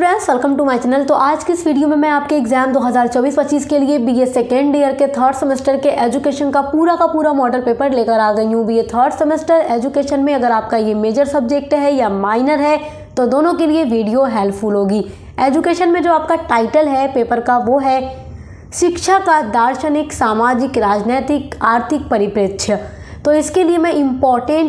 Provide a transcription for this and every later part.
Students, welcome to my channel. तो आज की इस वीडियो में मैं आपके एग्जाम 2024-25 के लिए बीए सेकेंड ईयर के थर्ड सेमेस्टर के एजुकेशन का पूरा मॉडल पेपर लेकर आ गई हूँ। बीए थर्ड सेमेस्टर एजुकेशन में अगर आपका ये मेजर सब्जेक्ट है या माइनर है तो दोनों के लिए वीडियो हेल्पफुल होगी। एजुकेशन में जो आपका टाइटल है पेपर का वो है शिक्षा का दार्शनिक, सामाजिक, राजनैतिक, आर्थिक परिप्रेक्ष्य। तो इसके लिए मैं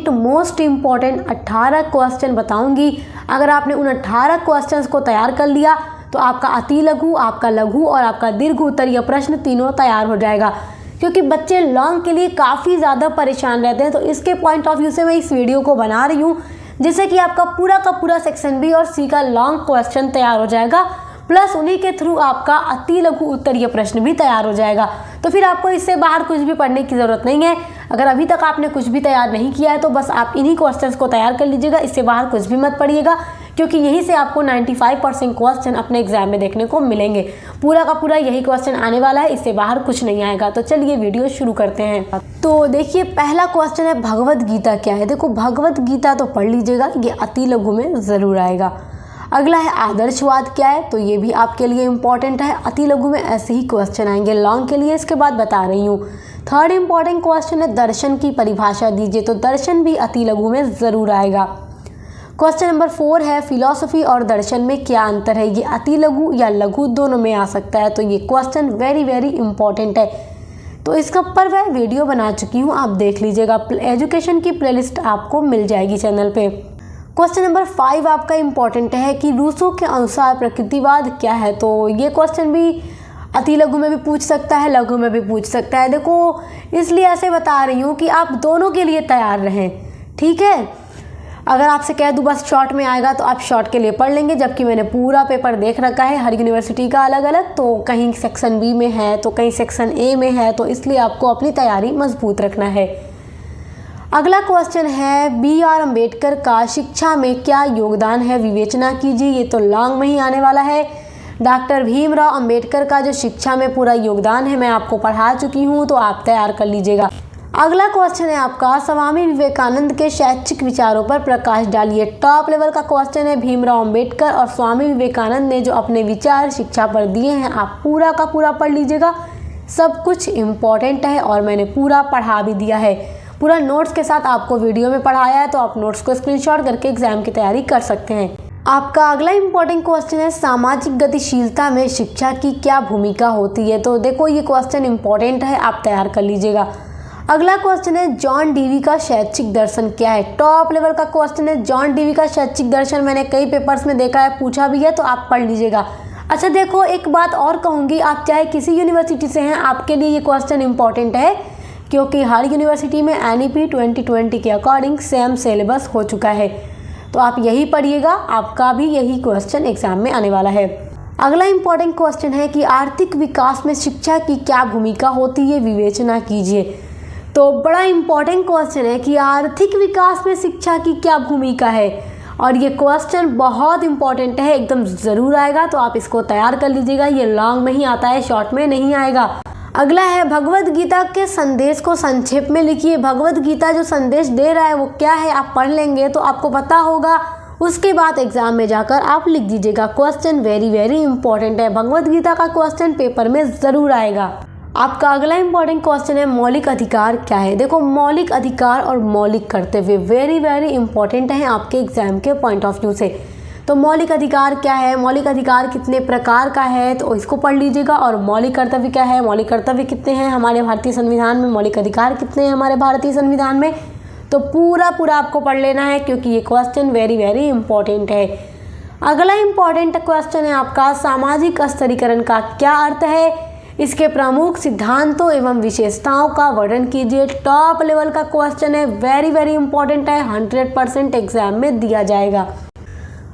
मोस्ट इम्पॉर्टेंट 18 क्वेश्चन बताऊंगी। अगर आपने उन 18 क्वेश्चंस को तैयार कर लिया तो आपका अति लघु, आपका लघु और आपका दीर्घ उत्तरीय प्रश्न तीनों तैयार हो जाएगा। क्योंकि बच्चे लॉन्ग के लिए काफ़ी ज़्यादा परेशान रहते हैं, तो इसके पॉइंट ऑफ व्यू से मैं इस वीडियो को बना रही हूँ, जिससे कि आपका पूरा सेक्शन बी और सी का लॉन्ग क्वेश्चन तैयार हो जाएगा, प्लस उन्हीं के थ्रू आपका अति लघु उत्तरीय प्रश्न भी तैयार हो जाएगा। तो फिर आपको इससे बाहर कुछ भी पढ़ने की ज़रूरत नहीं है। अगर अभी तक आपने कुछ भी तैयार नहीं किया है तो बस आप इन्हीं क्वेश्चंस को तैयार कर लीजिएगा, इससे बाहर कुछ भी मत पढ़िएगा, क्योंकि यहीं से आपको 95% क्वेश्चन अपने एग्जाम में देखने को मिलेंगे। पूरा का पूरा यही क्वेश्चन आने वाला है, इससे बाहर कुछ नहीं आएगा। तो चलिए वीडियो शुरू करते हैं। तो देखिए, पहला क्वेश्चन है भगवद गीता क्या है। देखो, भगवद गीता तो पढ़ लीजिएगा, ये अति लघु में ज़रूर आएगा। अगला है आदर्शवाद क्या है, तो ये भी आपके लिए इम्पॉर्टेंट है। अति लघु में ऐसे ही क्वेश्चन आएंगे, लॉन्ग के लिए इसके बाद बता रही हूँ। थर्ड इम्पॉर्टेंट क्वेश्चन है दर्शन की परिभाषा दीजिए, तो दर्शन भी अति लघु में ज़रूर आएगा। क्वेश्चन नंबर 4 है फिलॉसफी और दर्शन में क्या अंतर है। ये अति लघु या लघु दोनों में आ सकता है, तो ये क्वेश्चन वेरी इम्पॉर्टेंट है। तो इसके ऊपर मैं वीडियो बना चुकी हूँ, आप देख लीजिएगा। एजुकेशन की प्लेलिस्ट आपको मिल जाएगी चैनल पे। क्वेश्चन नंबर 5 आपका इम्पॉर्टेंट है कि रूसो के अनुसार प्रकृतिवाद क्या है। तो ये क्वेश्चन भी अति लघु में भी पूछ सकता है, लघु में भी पूछ सकता है। देखो, इसलिए ऐसे बता रही हूँ कि आप दोनों के लिए तैयार रहें, ठीक है। अगर आपसे कह दूँ बस शॉर्ट में आएगा तो आप शॉर्ट के लिए पढ़ लेंगे, जबकि मैंने पूरा पेपर देख रखा है हर यूनिवर्सिटी का अलग अलग। तो कहीं सेक्शन बी में है तो कहीं सेक्शन ए में है, तो इसलिए आपको अपनी तैयारी मजबूत रखना है। अगला क्वेश्चन है बी.आर. अम्बेडकर का शिक्षा में क्या योगदान है, विवेचना कीजिए। ये तो लॉन्ग में ही आने वाला है। डॉक्टर भीमराव अंबेडकर का जो शिक्षा में पूरा योगदान है मैं आपको पढ़ा चुकी हूँ, तो आप तैयार कर लीजिएगा। अगला क्वेश्चन है आपका स्वामी विवेकानंद के शैक्षिक विचारों पर प्रकाश डालिए। टॉप लेवल का क्वेश्चन है। भीमराव अंबेडकर और स्वामी विवेकानंद ने जो अपने विचार शिक्षा पर दिए हैं, आप पूरा का पूरा पढ़ लीजिएगा। सब कुछ इम्पॉर्टेंट है और मैंने पूरा पढ़ा भी दिया है, पूरा नोट्स के साथ आपको वीडियो में पढ़ाया है, तो आप नोट्स को स्क्रीनशॉट करके एग्जाम की तैयारी कर सकते हैं। आपका अगला इम्पॉर्टेंट क्वेश्चन है सामाजिक गतिशीलता में शिक्षा की क्या भूमिका होती है। तो देखो, ये क्वेश्चन इम्पॉर्टेंट है, आप तैयार कर लीजिएगा। अगला क्वेश्चन है जॉन डीवी का शैक्षिक दर्शन क्या है। टॉप लेवल का क्वेश्चन है। जॉन डीवी का शैक्षिक दर्शन मैंने कई पेपर्स में देखा है, पूछा भी है, तो आप पढ़ लीजिएगा। अच्छा देखो, एक बात और कहूँगी, आप चाहे किसी यूनिवर्सिटी से हैं, आपके लिए ये क्वेश्चन इम्पॉर्टेंट है, क्योंकि हर यूनिवर्सिटी में NEP 2020 के अकॉर्डिंग सेम सिलेबस हो चुका है। तो आप यही पढ़िएगा, आपका भी यही क्वेश्चन एग्जाम में आने वाला है। अगला इम्पॉर्टेंट क्वेश्चन है कि आर्थिक विकास में शिक्षा की क्या भूमिका होती है, विवेचना कीजिए। तो बड़ा इम्पॉर्टेंट क्वेश्चन है कि आर्थिक विकास में शिक्षा की क्या भूमिका है, और ये क्वेश्चन बहुत इंपॉर्टेंट है, एकदम ज़रूर आएगा, तो आप इसको तैयार कर लीजिएगा। ये लॉन्ग में ही आता है, शॉर्ट में नहीं आएगा। अगला है भगवद गीता के संदेश को संक्षेप में लिखिए। भगवद गीता जो संदेश दे रहा है वो क्या है, आप पढ़ लेंगे तो आपको पता होगा, उसके बाद एग्जाम में जाकर आप लिख दीजिएगा। क्वेश्चन वेरी इंपॉर्टेंट है, भगवद गीता का क्वेश्चन पेपर में ज़रूर आएगा। आपका अगला इंपॉर्टेंट क्वेश्चन है मौलिक अधिकार क्या है। देखो, मौलिक अधिकार और मौलिक कर्तव्य वेरी इंपॉर्टेंट हैं आपके एग्जाम के पॉइंट ऑफ व्यू से। तो मौलिक अधिकार क्या है, मौलिक अधिकार कितने प्रकार का है, तो इसको पढ़ लीजिएगा। और मौलिक कर्तव्य क्या है, मौलिक कर्तव्य कितने हैं हमारे भारतीय संविधान में, मौलिक अधिकार कितने हैं हमारे भारतीय संविधान में, तो पूरा आपको पढ़ लेना है, क्योंकि ये क्वेश्चन वेरी इंपॉर्टेंट है। अगला इंपॉर्टेंट क्वेश्चन है आपका सामाजिक स्तरीकरण का क्या अर्थ है, इसके प्रमुख सिद्धांतों एवं विशेषताओं का वर्णन कीजिए। टॉप लेवल का क्वेश्चन है, वेरी इंपॉर्टेंट है, 100% एग्जाम में दिया जाएगा।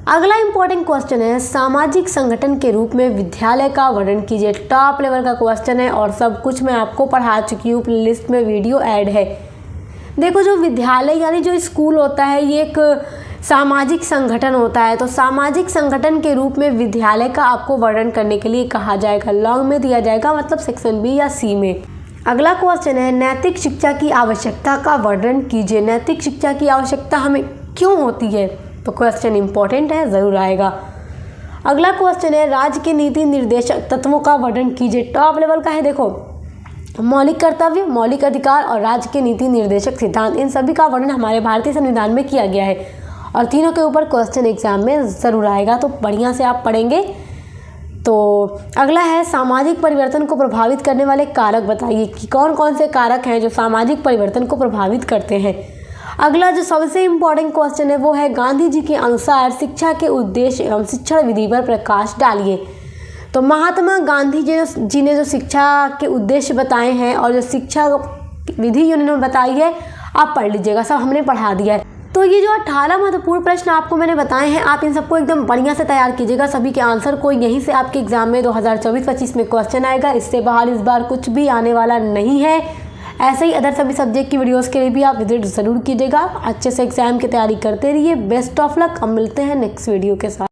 अगला इंपॉर्टेंट क्वेश्चन है सामाजिक संगठन के रूप में विद्यालय का वर्णन कीजिए। टॉप लेवल का क्वेश्चन है और सब कुछ मैं आपको पढ़ा चुकी हूँ, प्लेलिस्ट में वीडियो ऐड है। देखो, जो विद्यालय यानी जो स्कूल होता है, ये एक सामाजिक संगठन होता है। तो सामाजिक संगठन के रूप में विद्यालय का आपको वर्णन करने के लिए कहा जाएगा, लॉन्ग में दिया जाएगा, मतलब सेक्शन बी या सी में। अगला क्वेश्चन है नैतिक शिक्षा की आवश्यकता का वर्णन कीजिए। नैतिक शिक्षा की आवश्यकता हमें क्यों होती है, तो क्वेश्चन इंपॉर्टेंट है, ज़रूर आएगा। अगला क्वेश्चन है, राज्य के नीति निर्देशक तत्वों का वर्णन कीजिए। टॉप लेवल का है, देखो मौलिक कर्तव्य, मौलिक अधिकार और राज्य के नीति निर्देशक सिद्धांत, इन सभी का वर्णन हमारे भारतीय संविधान में किया गया है और तीनों के ऊपर क्वेश्चन एग्जाम में ज़रूर आएगा, तो बढ़िया से आप पढ़ेंगे। तो अगला है, सामाजिक परिवर्तन को प्रभावित करने वाले कारक बताइए कि कौन कौन से कारक हैं जो सामाजिक परिवर्तन को प्रभावित करते हैं। अगला जो सबसे इम्पोर्टेंट क्वेश्चन है वो है, गांधी जी के अनुसार शिक्षा के उद्देश्य एवं शिक्षण विधि पर प्रकाश डालिए। तो महात्मा गांधी जी ने जो शिक्षा के उद्देश्य बताए हैं और जो शिक्षा विधि उन्होंने बताई है, आप पढ़ लीजिएगा, सब हमने पढ़ा दिया है। तो ये जो 18 महत्वपूर्ण प्रश्न आपको मैंने बताए हैं, आप इन सबको एकदम बढ़िया से तैयार कीजिएगा। सभी के आंसर को यहीं से आपके एग्जाम में 2024-25 में क्वेश्चन आएगा। इससे बाहर इस बार कुछ भी आने वाला नहीं है। ऐसे ही अदर सभी सब्जेक्ट की वीडियोस के लिए भी आप विजिट ज़रूर कीजिएगा। अच्छे से एग्जाम की तैयारी करते रहिए। Best of luck. अब मिलते हैं नेक्स्ट वीडियो के साथ।